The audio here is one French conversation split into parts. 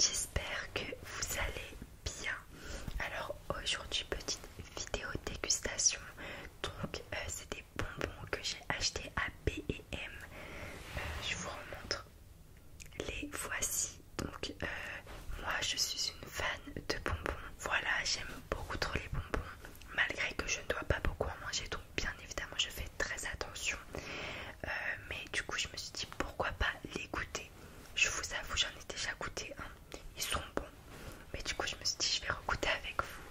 j'espère que vous allez bien. Alors aujourd'hui, petite vidéo dégustation. Donc c'est des bonbons que j'ai achetés à B&M. Je vous remontre. Les voici. Donc moi je suis une fan de bonbons. Voilà, j'aime beaucoup trop les bonbons. Malgré que je ne dois pas beaucoup en manger. Donc bien évidemment je fais très attention. Mais du coup je me suis dit pourquoi pas les goûter. Je vous avoue, j'en ai déjà goûté un. Ils sont bons. Mais du coup, je me suis dit, je vais regoûter avec vous.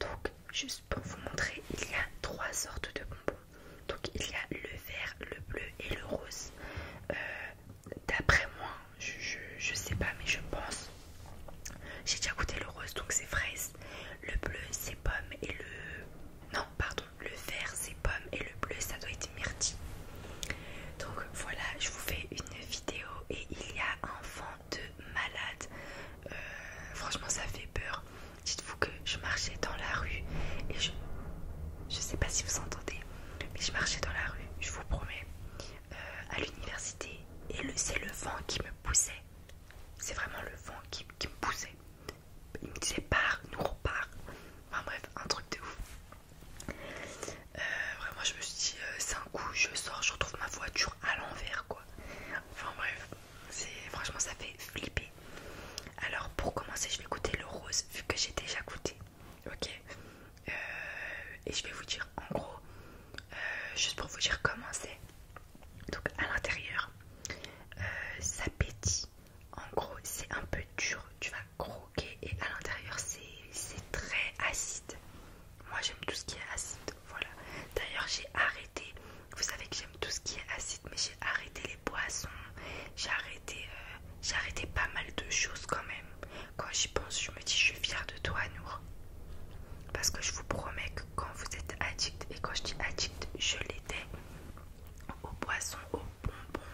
Donc, juste pour vous montrer, il y a trois sortes de bonbons. Donc, il y a le vert, le bleu et le rose. D'après moi, je sais pas, mais je pense. J'ai déjà goûté le rose, donc c'est fraise. Le bleu, c'est pomme. Et le. Non, pardon. Le vert, c'est pomme. Et le bleu, ça doit être myrtille. Donc voilà, je vous fais une vidéo et il y a un vent de malade. Franchement, ça fait peur. Dites-vous que je marchais dans la rue et je sais pas si vous entendez, mais je marchais dans la rue, je vous promets, à l'université et c'est le vent qui me poussait. C'est vraiment le vent qui me poussait. Il me disait pars, nous repart. Enfin bref, un truc de ouf. Vraiment je me suis dit c'est un coup, je sors, je retrouve ma voiture à l'envers quoi. Enfin bref, franchement ça fait flipper. Alors pour commencer je vais goûter le rose vu que j'ai déjà goûté. Ok. Et je vais vous dire en gros, juste pour vous dire comment c'est. Donc à l'intérieur ça pétille. En gros c'est un peu dur, tu vas croquer et à l'intérieur c'est très acide. Moi j'aime tout ce qui est acide, voilà. D'ailleurs j'ai arrêté, vous savez que j'aime tout ce qui est acide, mais j'ai arrêté les boissons, j'ai arrêté pas mal de choses quand même. Quand j'y pense, je me dis je suis fière de toi Nour. Parce que je vous promets que quand vous êtes addict, et quand je dis addict, je l'étais, aux boissons, aux bonbons,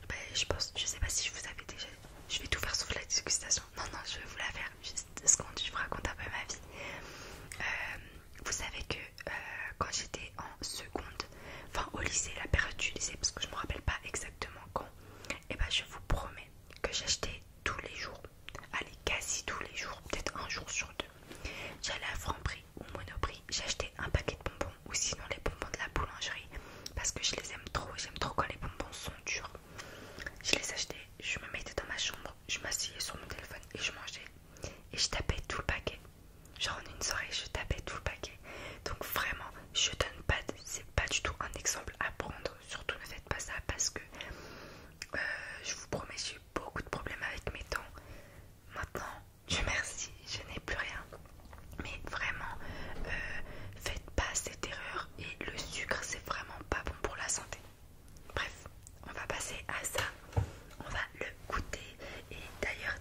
ben, je sais pas si je vous avais déjà, je vais tout faire sauf la dégustation. Non, je vais vous la faire, juste 2 secondes, je vous raconte un peu ma vie. Vous savez que quand j'étais en seconde, enfin au lycée, la période du lycée, parce que je me rappelle pas exactement quand, et ben je vous promets que j'achetais tous les jours, allez quasi tous les jours, peut-être un jour sur deux, j'allais à Franprix ou Monoprix, j'achetais un paquet de bonbons ou sinon les bonbons de la boulangerie parce que je les aime trop, j'aime trop quand les bonbons sont durs. Je les achetais, je me mettais dans ma chambre, je m'asseyais sur mon téléphone et je mangeais et je tapais tout le paquet. Genre en une soirée je tapais tout le paquet. Donc vraiment je donne pas, c'est pas du tout un exemple à prendre, surtout ne faites pas ça parce que je vous promets j'ai eu beaucoup de problèmes avec mes dents. Maintenant, Dieu merci, je n'ai plus rien. Mais vraiment, faites pas cette erreur et le sucre c'est vraiment pas bon pour la santé. Bref, on va passer à ça. On va le goûter et d'ailleurs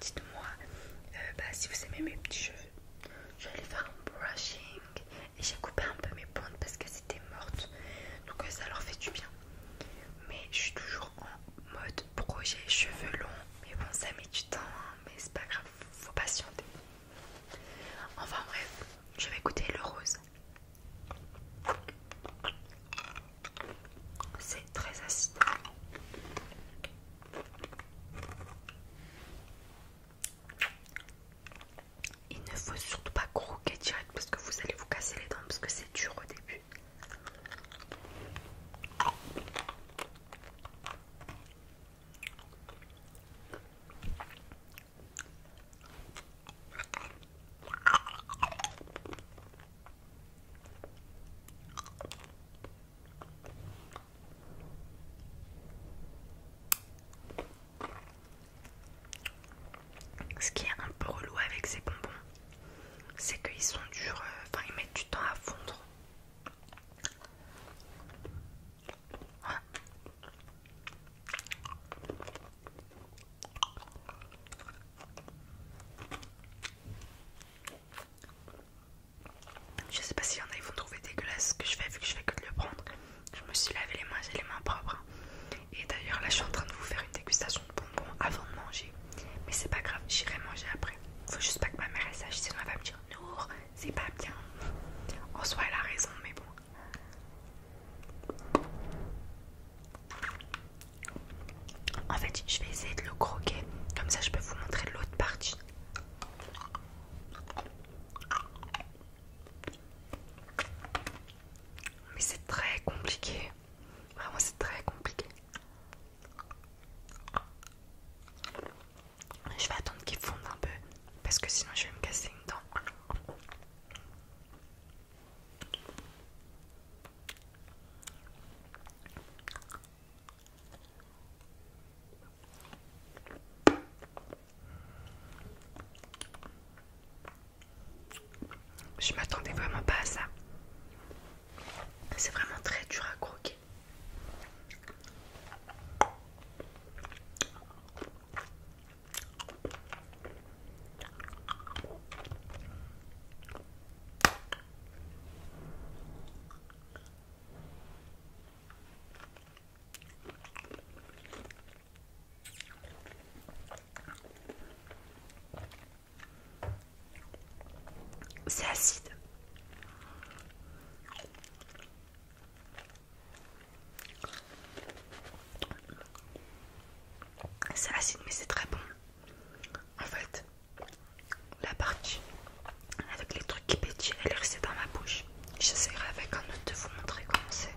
Je m'attendais vraiment pas à ça. C'est vraiment très dur à croquer. C'est acide. C'est acide mais c'est très bon. En fait, la partie avec les trucs qui pétillent, elle est restée dans ma bouche. J'essaierai avec un autre de vous montrer comment c'est.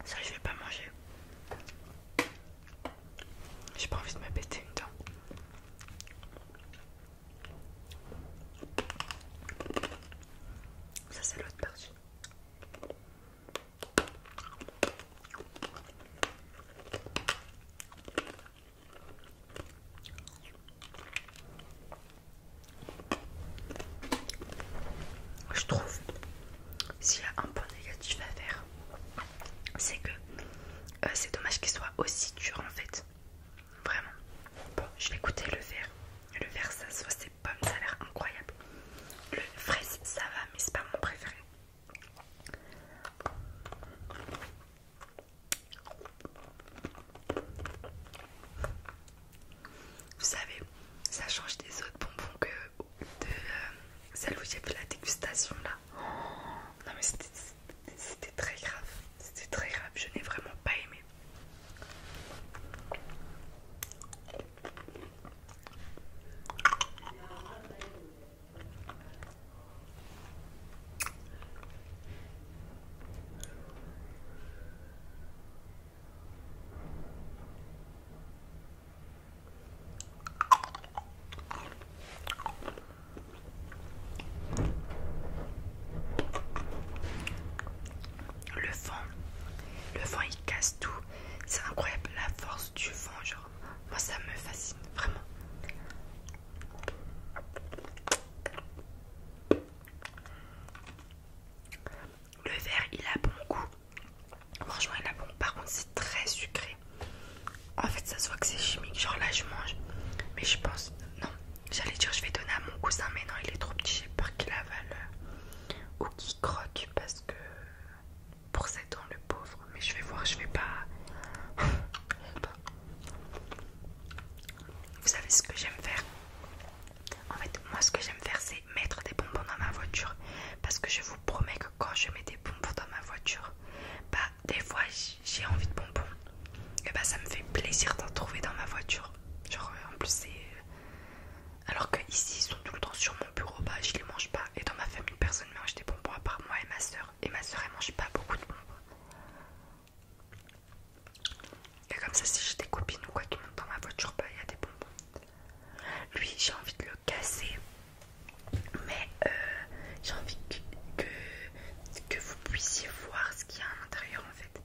Ça je vais pas manger. J'ai pas envie de me péter une dent. Ça c'est l'autre partie. Je trouve, s'il y a un point négatif à faire, c'est que c'est dommage qu'il soit aussi dur en fait. Vraiment. Bon, je vais goûter le verre. Le verre, ça soit ces pommes, ça a l'air incroyable. Le fraise, ça va, mais c'est pas mon préféré. Vous savez, ça change des autres bonbons que de celle où j'ai fait la dégustation là. Non mais c'était très grave. C'était très grave, je n'ai vraiment pas aimé. Le vent il casse tout. C'est incroyable la force du vent, genre. Moi ça me fascine vraiment. Le verre il a bon goût. Franchement il a bon. Par contre c'est très sucré. En fait ça se voit que c'est chimique. Genre là je mange. Mais je pense. Non. J'allais dire je vais donner à mon cousin. Mais non il est trop petit. J'ai peur qu'il avale ou qu'il croque. Parce que pour 7 ans le pauvre. Mais je vais voir. Je vais pas. Vous savez ce que j'aime faire? En fait, moi ce que j'aime faire c'est mettre des bonbons dans ma voiture. Parce que je vous promets que quand je mets des bonbons dans ma voiture, bah des fois j'ai envie de bonbons. Et bah ça me fait plaisir d'en trouver dans ma voiture. Genre en plus c'est... Alors que ici ils sont tout le temps sur mon bureau, bah je les mange pas. Et dans ma famille personne ne mange des bonbons à part moi et ma soeur. Et ma soeur elle mange pas beaucoup de bonbons. Et comme ça si j'ai des copines ou quoi qui montent dans ma voiture, bah il y a des bonbons. Lui j'ai envie de le casser. Mais j'ai envie que vous puissiez voir ce qu'il y a à l'intérieur en fait.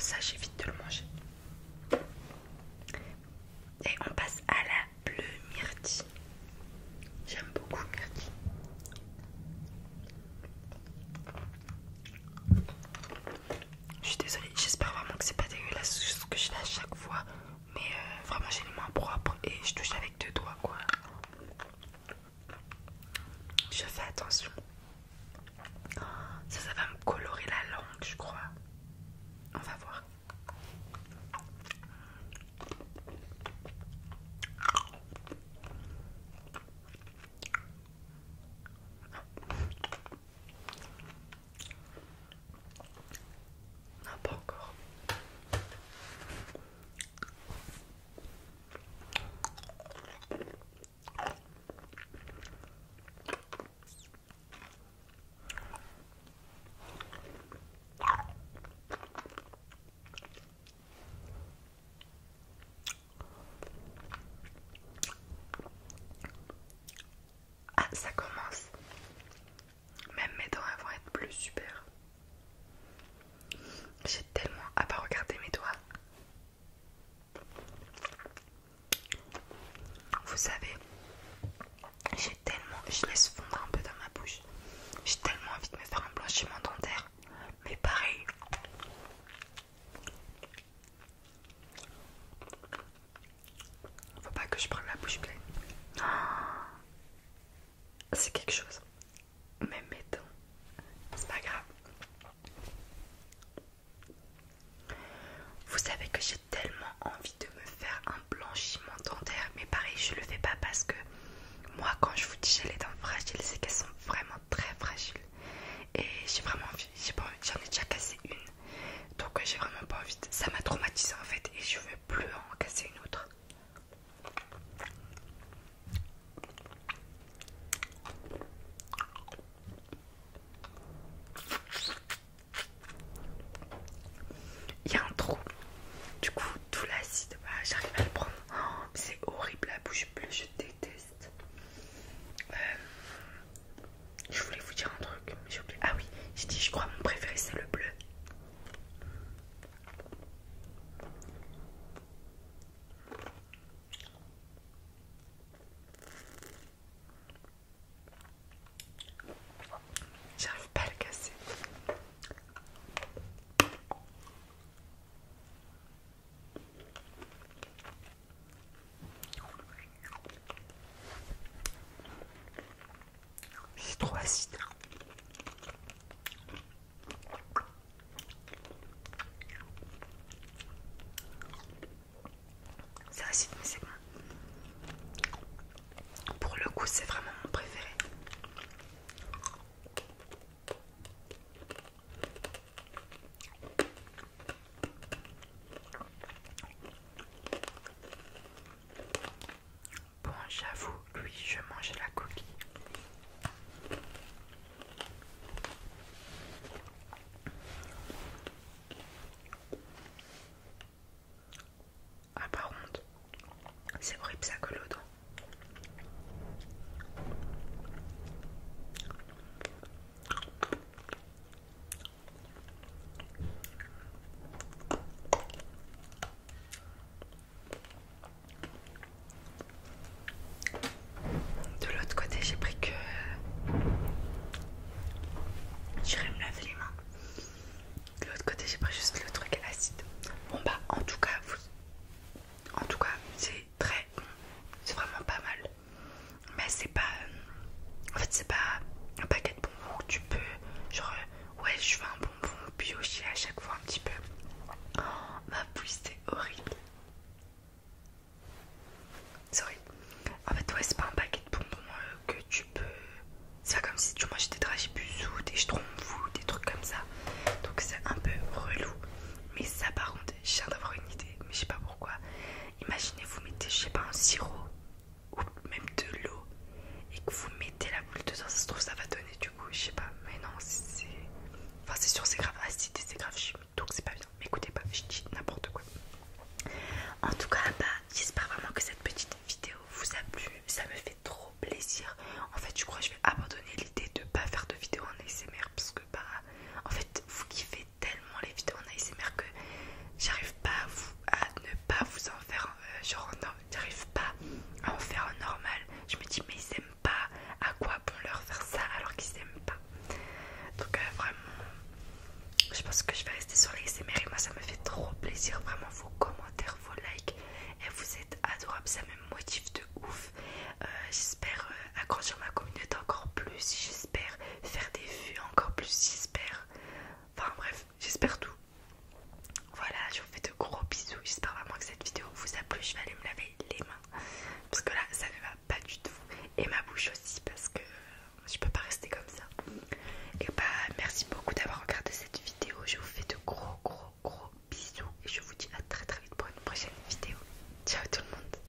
ça j'évite de le manger. Et on passe à la bleue myrtille. J'aime beaucoup myrtille. Je suis désolée, j'espère vraiment que c'est pas dégueulasse ce que je fais à chaque fois. Mais vraiment j'ai les mains propres et je touche avec 2 doigts quoi. Je fais attention. Ça va me colorer la langue je crois. On va voir. Non, pas encore. Ah, ça commence. Même mes dents elles vont être plus super. J'ai tellement... Ah bah regardez mes doigts. Vous savez, j'ai tellement... Je laisse fondre un peu dans ma bouche. J'ai tellement envie de me faire un blanchiment dentaire. Mais pareil. Faut pas que je prenne la bouche pleine. C'est quelque chose. Même mes dents. C'est pas grave. Vous savez que j'ai tellement envie de me faire un blanchiment dentaire. Mais pareil, je le fais pas parce que moi, quand je vous dis j'ai les dents fragiles, c'est qu'elles sont vraiment très fragiles. Et j'ai vraiment envie, j'en ai déjà cassé une. Donc j'ai vraiment pas envie ça m'a traumatisé en fait. Et je veux plus en casser une autre. Il y a un trou. Du coup, tout l'acide, bah, j'arrive à le prendre. Oh, c'est horrible la bouche bleue, je déteste. Je voulais vous dire un truc, mais j'ai oublié. Ah oui, j'ai dit, je crois mon préféré c'est le bleu. J'arrive pas à le casser. C'est trop acide. C'est acide, mais c'est bon. Pour le coup, c'est vraiment mon préféré. Bon, j'avoue, lui, je mangeais la coquille. pense que je vais rester sur les SMR et moi ça me fait trop plaisir, vraiment vos commentaires, vos likes, et vous êtes adorables, ça me motive de ouf. J'espère agrandir ma communauté encore plus,